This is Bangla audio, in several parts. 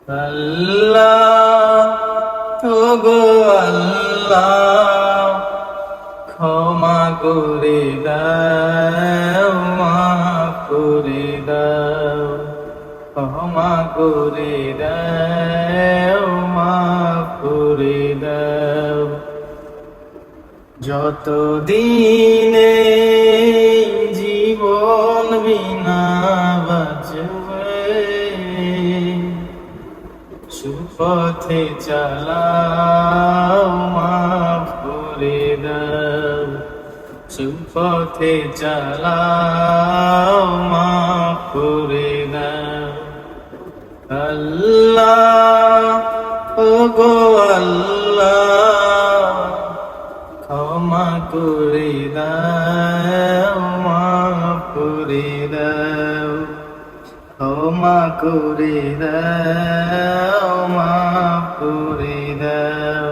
আল্লাহ ওগো আল্লাহ ক্ষমা করে দাও মাফ করে দাও ক্ষমা করে দাও মাফ করে দাও যত দিনে জীবন বিনা বাঁচবে সুপথে চালাও মাফ করে দাও সুপথে চালাও মাফ করে দাও আল্লাহ ওগো আল্লাহ ক্ষমা করে দাও মাফ করে দাও ক্ষমা করে দাও মাফ করে দাও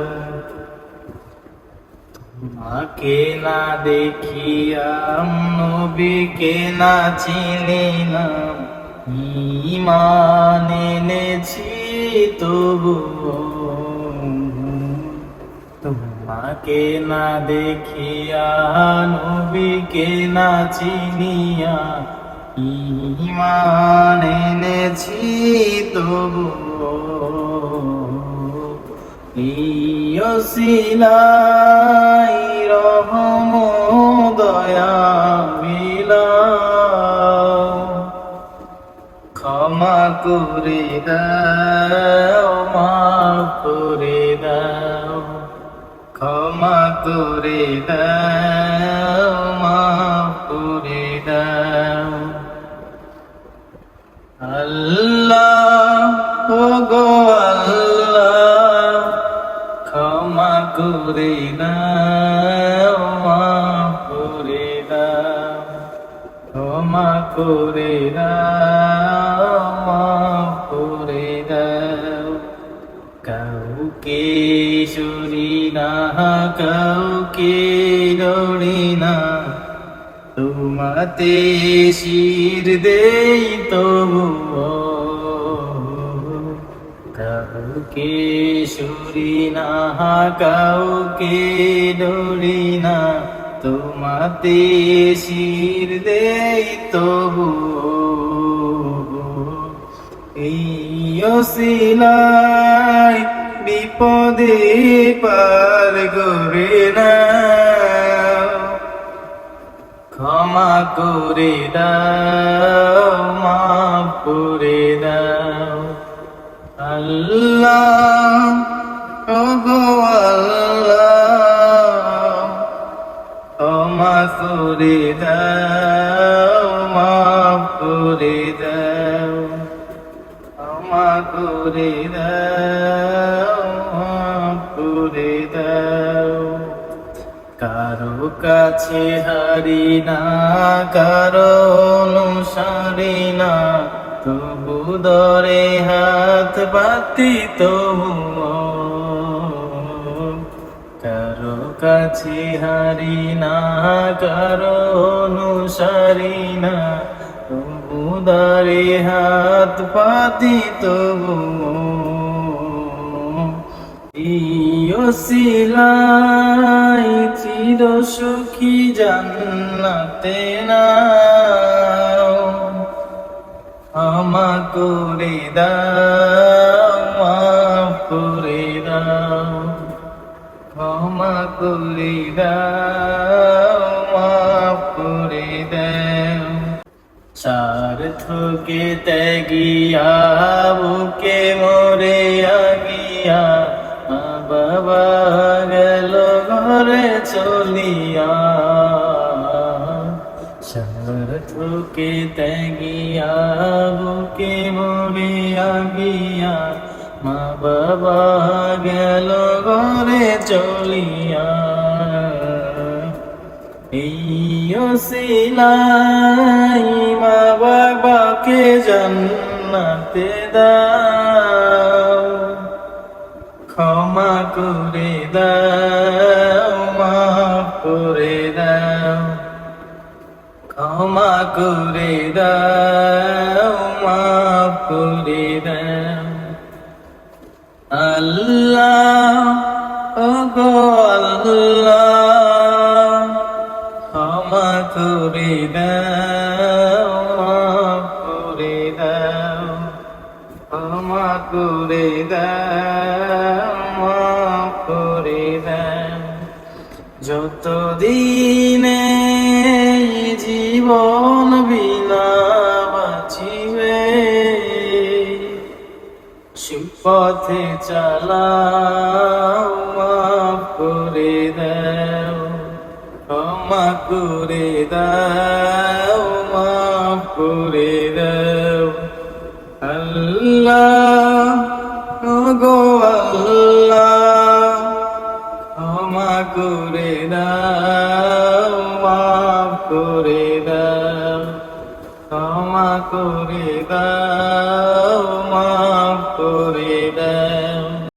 তোমাকে না দেখিয়াম নবীকে না চিনিলাম ঈমান এনেছি তবুও তোমাকে না দেখিয়া নবীকে না চিনিয়া ঈমান এনেছি তবুও এই ওসিলাই রহম দয়া বিলাও ক্ষমা করে দাও মাফ করে দাও ক্ষমা করে দাও মাফ করে দাও আল্লাহ ওগো আল্লাহ ক্ষমা করে দাও মাফ করে দাও ক্ষমা করে দাও মাফ করে দাও কাউকে সরি না কাউকে ডরি না তোমাতে শির দেই তবুও কাউকে সরি না কাউকে ডরি না তোমাতে শির দেই তবুও এই ওসিলাই বিপদে পার করে নাও ক্ষমা করে দাও মাফ করে দাও আল্লাহ ওগো আল্লাহ ক্ষমা করে দাও মাফ করে দাও ক্ষমা করে দাও মাফ করে দাও কারো কাছে হারি না কারো অনুসারী না তবু দরে হাত বাতি তবু কারো কাছে হারি না কারো অনুসারী না তবু দরে হাত পাতি তবু ওসিলাই চির সুখী জান্নাতে নাও ক্ষমা করে দাও মাফ করে দাও ক্ষমা করে দাও মাফ করে দাও স্বার্থকে ত্যাগিয়া বুকে মরে আগিয়া বাবা গেল ঘরে চলিয়া স্বার্থকে ত্যাগিয়া বুকে মরে আগিয়া মা বাবা গেল ঘরে চলিয়া এই ওসিলাই মা বাবাকে জান্নাতে দাও ক্ষমা করে দাও মাফ করে দাও ক্ষমা করে দাও মাফ করে দাও আল্লাহ ওগো আল্লাহ ক্ষমা করে দাও মাফ করে দাও ক্ষমা করে দাও মাফ করে দাও যতদিনে জীবন বিনা বাঁচিবে সুপথে চালাও মাফ করে দাও ক্ষমা করে দাও মাফ করে দাও আল্লাহ ওগো আল্লাহ ক্ষমা করে দাও মাফ করে দাও ক্ষমা করে দাও মাফ করে দাও